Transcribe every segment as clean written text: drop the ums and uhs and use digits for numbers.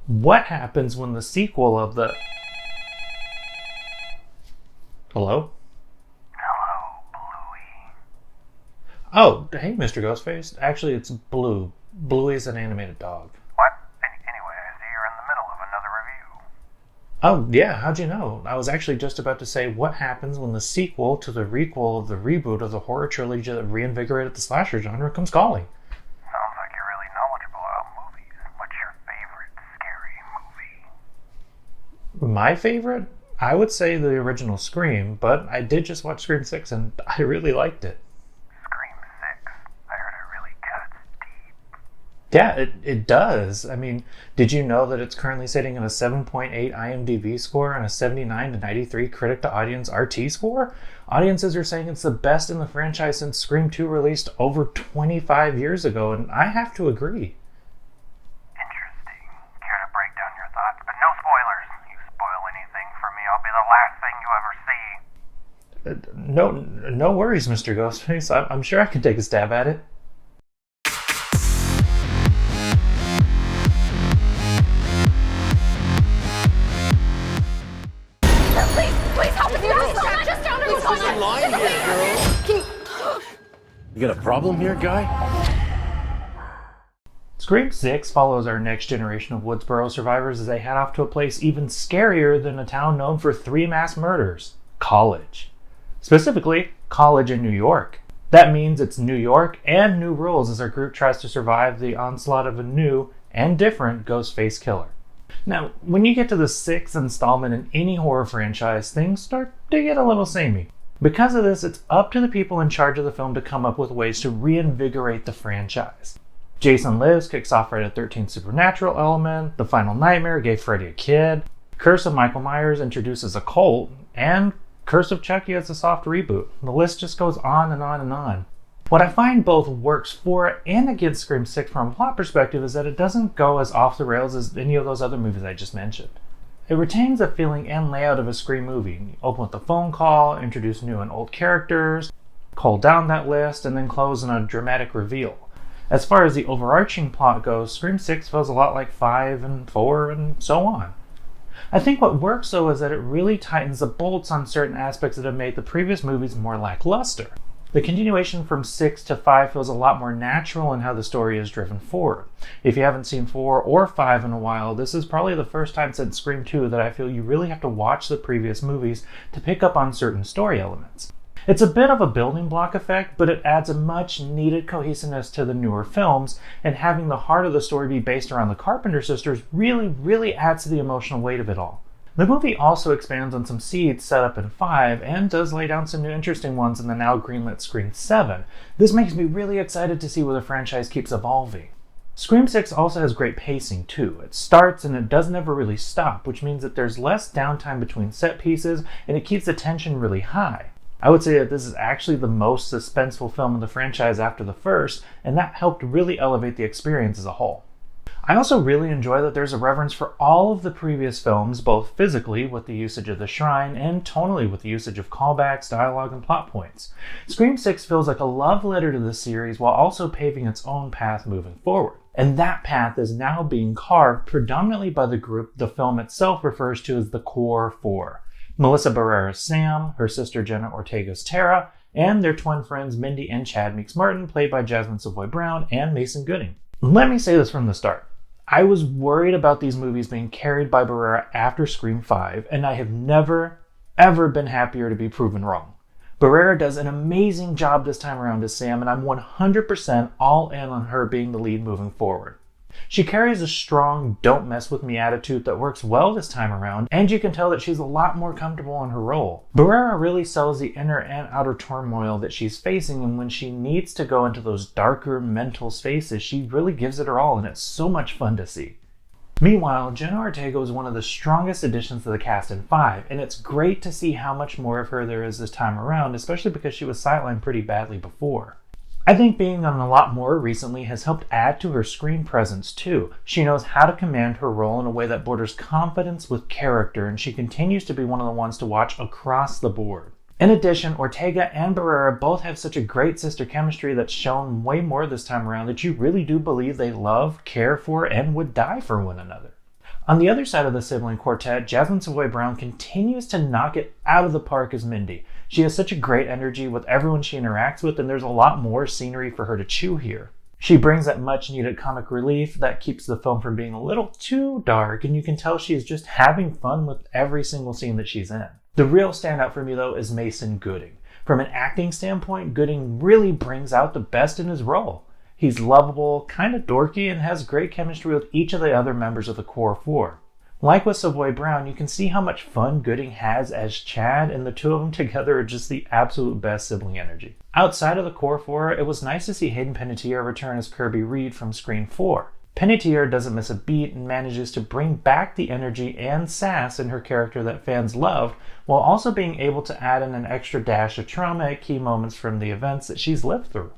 What happens when the sequel of the... Hello? Hello, Bluey. Oh, hey, Mr. Ghostface. Actually, it's Blue. Bluey is an animated dog. What? Anyway, I see you're in the middle of another review. Oh, yeah, how'd you know? I was actually just about to say what happens when the sequel to the requel of the reboot of the horror trilogy that reinvigorated the slasher genre comes calling. Sounds like you're really knowledgeable about movies. What's your favorite scary movie? My favorite? I would say the original Scream, but I did just watch Scream 6 and I really liked it. Scream 6. I heard it really cuts deep. Yeah, it does. I mean, did you know that it's currently sitting at a 7.8 IMDb score and a 79 to 93 critic to audience RT score? Audiences are saying it's the best in the franchise since Scream 2 released over 25 years ago, and I have to agree. Interesting. Care to break down your thoughts? But no spoilers. You spoil anything for me, I'll be the last thing you ever see. No worries, Mr. Ghostface. I'm sure I can take a stab at it. Please help us. Just down there. There's a line here, girl. You got a problem here, guy? Scream 6 follows our next generation of Woodsboro survivors as they head off to a place even scarier than a town known for 3 mass murders: college. Specifically, college in New York. That means it's New York and new rules as our group tries to survive the onslaught of a new and different Ghostface killer. Now, when you get to the 6th installment in any horror franchise, things start to get a little samey. Because of this, it's up to the people in charge of the film to come up with ways to reinvigorate the franchise. Jason Lives kicks off Friday the 13th supernatural element, The Final Nightmare gave Freddy a kid, Curse of Michael Myers introduces a cult, and Curse of Chucky as a soft reboot. The list just goes on and on and on. What I find both works for and against Scream 6 from a plot perspective is that it doesn't go as off the rails as any of those other movies I just mentioned. It retains the feeling and layout of a Scream movie. You open with a phone call, introduce new and old characters, cull down that list, and then close in a dramatic reveal. As far as the overarching plot goes, Scream 6 feels a lot like 5 and 4 and so on. I think what works though is that it really tightens the bolts on certain aspects that have made the previous movies more lackluster. The continuation from 6 to 5 feels a lot more natural in how the story is driven forward. If you haven't seen 4 or 5 in a while, this is probably the first time since Scream 2 that I feel you really have to watch the previous movies to pick up on certain story elements. It's a bit of a building block effect, but it adds a much needed cohesiveness to the newer films, and having the heart of the story be based around the Carpenter sisters really adds to the emotional weight of it all. The movie also expands on some seeds set up in 5 and does lay down some new interesting ones in the now greenlit Scream 7. This makes me really excited to see where the franchise keeps evolving. Scream 6 also has great pacing too. It starts and it doesn't ever really stop, which means that there's less downtime between set pieces and it keeps the tension really high. I would say that this is actually the most suspenseful film in the franchise after the first, and that helped really elevate the experience as a whole. I also really enjoy that there's a reverence for all of the previous films, both physically with the usage of the shrine and tonally with the usage of callbacks, dialogue, and plot points. Scream 6 feels like a love letter to the series while also paving its own path moving forward. And that path is now being carved predominantly by the group the film itself refers to as the Core Four. Melissa Barrera's Sam, her sister Jenna Ortega's Tara, and their twin friends Mindy and Chad Meeks Martin, played by Jasmine Savoy Brown and Mason Gooding. Let me say this from the start. I was worried about these movies being carried by Barrera after Scream 5, and I have never, ever been happier to be proven wrong. Barrera does an amazing job this time around as Sam, and I'm 100% all in on her being the lead moving forward. She carries a strong, don't mess with me attitude that works well this time around, and you can tell that she's a lot more comfortable in her role. Barrera really sells the inner and outer turmoil that she's facing, and when she needs to go into those darker mental spaces, she really gives it her all, and it's so much fun to see. Meanwhile, Jenna Ortega is one of the strongest additions to the cast in 5, and it's great to see how much more of her there is this time around, especially because she was sidelined pretty badly before. I think being on a lot more recently has helped add to her screen presence too. She knows how to command her role in a way that borders confidence with character, and she continues to be one of the ones to watch across the board. In addition, Ortega and Barrera both have such a great sister chemistry that's shown way more this time around that you really do believe they love, care for, and would die for one another. On the other side of the sibling quartet, Jasmine Savoy Brown continues to knock it out of the park as Mindy. She has such a great energy with everyone she interacts with, and there's a lot more scenery for her to chew here. She brings that much needed comic relief that keeps the film from being a little too dark, and you can tell she's just having fun with every single scene that she's in. The real standout for me though is Mason Gooding. From an acting standpoint, Gooding really brings out the best in his role. He's lovable, kind of dorky, and has great chemistry with each of the other members of the core four. Like with Savoy Brown, you can see how much fun Gooding has as Chad, and the two of them together are just the absolute best sibling energy. Outside of the core four, it was nice to see Hayden Panettiere return as Kirby Reed from Screen 4. Panettiere doesn't miss a beat and manages to bring back the energy and sass in her character that fans loved, while also being able to add in an extra dash of trauma at key moments from the events that she's lived through.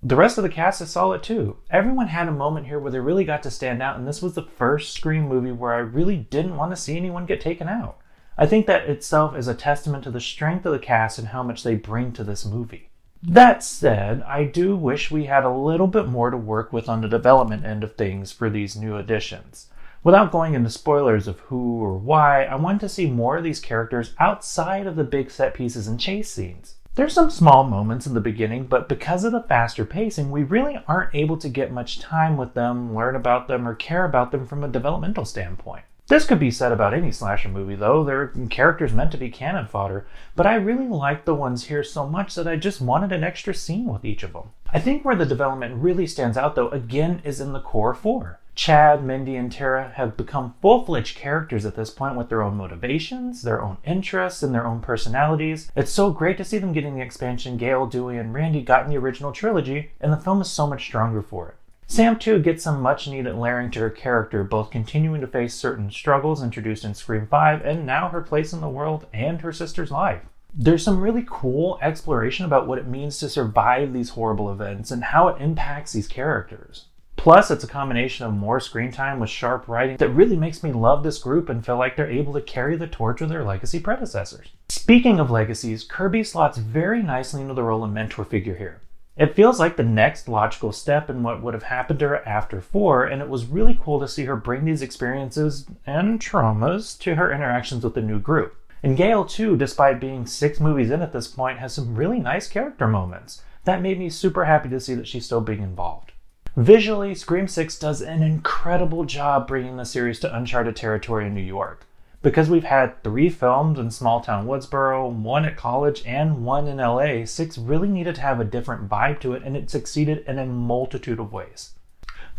The rest of the cast is solid too. Everyone had a moment here where they really got to stand out, and this was the first Scream movie where I really didn't want to see anyone get taken out. I think that itself is a testament to the strength of the cast and how much they bring to this movie. That said, I do wish we had a little bit more to work with on the development end of things for these new additions. Without going into spoilers of who or why, I want to see more of these characters outside of the big set pieces and chase scenes. There's some small moments in the beginning, but because of the faster pacing, we really aren't able to get much time with them, learn about them, or care about them from a developmental standpoint. This could be said about any slasher movie though, they're characters meant to be cannon fodder, but I really like the ones here so much that I just wanted an extra scene with each of them. I think where the development really stands out though, again, is in the core four. Chad, Mindy, and Tara have become full-fledged characters at this point with their own motivations, their own interests, and their own personalities. It's so great to see them getting the expansion Gale, Dewey, and Randy got in the original trilogy, and the film is so much stronger for it. Sam too gets some much needed layering to her character, both continuing to face certain struggles introduced in Scream 5 and now her place in the world and her sister's life. There's some really cool exploration about what it means to survive these horrible events and how it impacts these characters. Plus, it's a combination of more screen time with sharp writing that really makes me love this group and feel like they're able to carry the torch of their legacy predecessors. Speaking of legacies, Kirby slots very nicely into the role of mentor figure here. It feels like the next logical step in what would have happened to her after 4, and it was really cool to see her bring these experiences and traumas to her interactions with the new group. And Gale too, despite being 6 movies in at this point, has some really nice character moments. That made me super happy to see that she's still being involved. Visually, Scream 6 does an incredible job bringing the series to uncharted territory in New York. Because we've had 3 films in small-town Woodsboro, 1 at college, and 1 in LA, 6 really needed to have a different vibe to it, and it succeeded in a multitude of ways.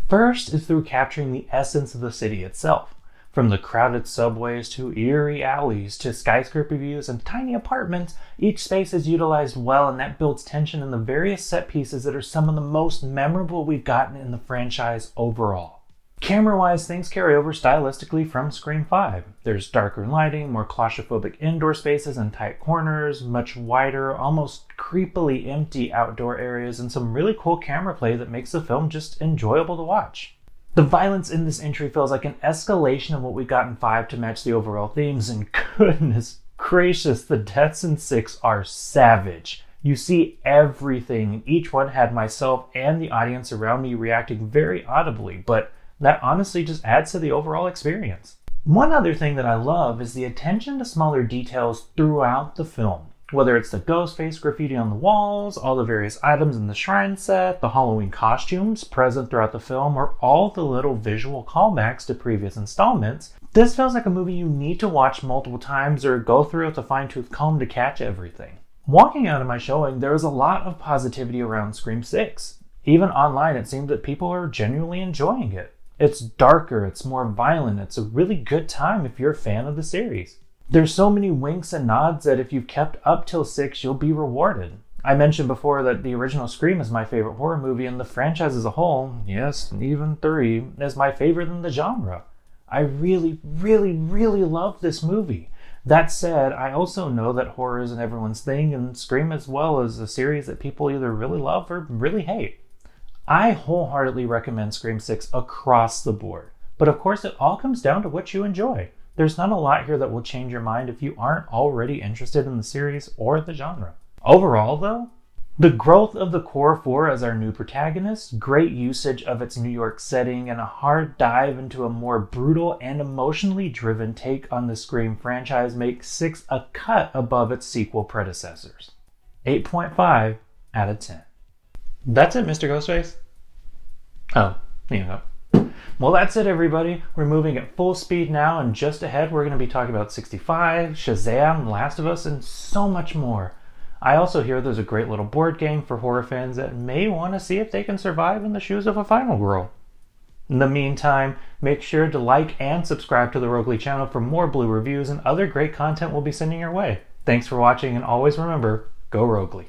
First is through capturing the essence of the city itself. From the crowded subways to eerie alleys to skyscraper views and tiny apartments, each space is utilized well, and that builds tension in the various set pieces that are some of the most memorable we've gotten in the franchise overall. Camera-wise, things carry over stylistically from Scream 5. There's darker lighting, more claustrophobic indoor spaces and tight corners, much wider, almost creepily empty outdoor areas, and some really cool camera play that makes the film just enjoyable to watch. The violence in this entry feels like an escalation of what we got in 5 to match the overall themes, and goodness gracious, the deaths in 6 are savage. You see everything, and each one had myself and the audience around me reacting very audibly, but that honestly just adds to the overall experience. One other thing that I love is the attention to smaller details throughout the film. Whether it's the ghost face graffiti on the walls, all the various items in the shrine set, the Halloween costumes present throughout the film, or all the little visual callbacks to previous installments, this feels like a movie you need to watch multiple times or go through with a fine-tooth comb to catch everything. Walking out of my showing, there was a lot of positivity around Scream 6. Even online, it seemed that people are genuinely enjoying it. It's darker, it's more violent, it's a really good time if you're a fan of the series. There's so many winks and nods that if you've kept up till 6, you'll be rewarded. I mentioned before that the original Scream is my favorite horror movie, and the franchise as a whole, yes, even 3, is my favorite in the genre. I really, really, really love this movie. That said, I also know that horror isn't everyone's thing, and Scream as well is a series that people either really love or really hate. I wholeheartedly recommend Scream 6 across the board, but of course it all comes down to what you enjoy. There's not a lot here that will change your mind if you aren't already interested in the series or the genre. Overall though, The growth of the core four as our new protagonists, great usage of its New York setting, and a hard dive into a more brutal and emotionally driven take on the Scream franchise make 6 a cut above its sequel predecessors. 8.5 out of 10. That's it, Mr. Ghostface. Oh, you know. Well, that's it, everybody. We're moving at full speed now, and just ahead we're going to be talking about 65, Shazam, Last of Us, and so much more. I also hear there's a great little board game for horror fans that may want to see if they can survive in the shoes of a final girl. In the meantime, make sure to like and subscribe to the Rogley channel for more Blue reviews and other great content we'll be sending your way. Thanks for watching, and always remember, go Rogley.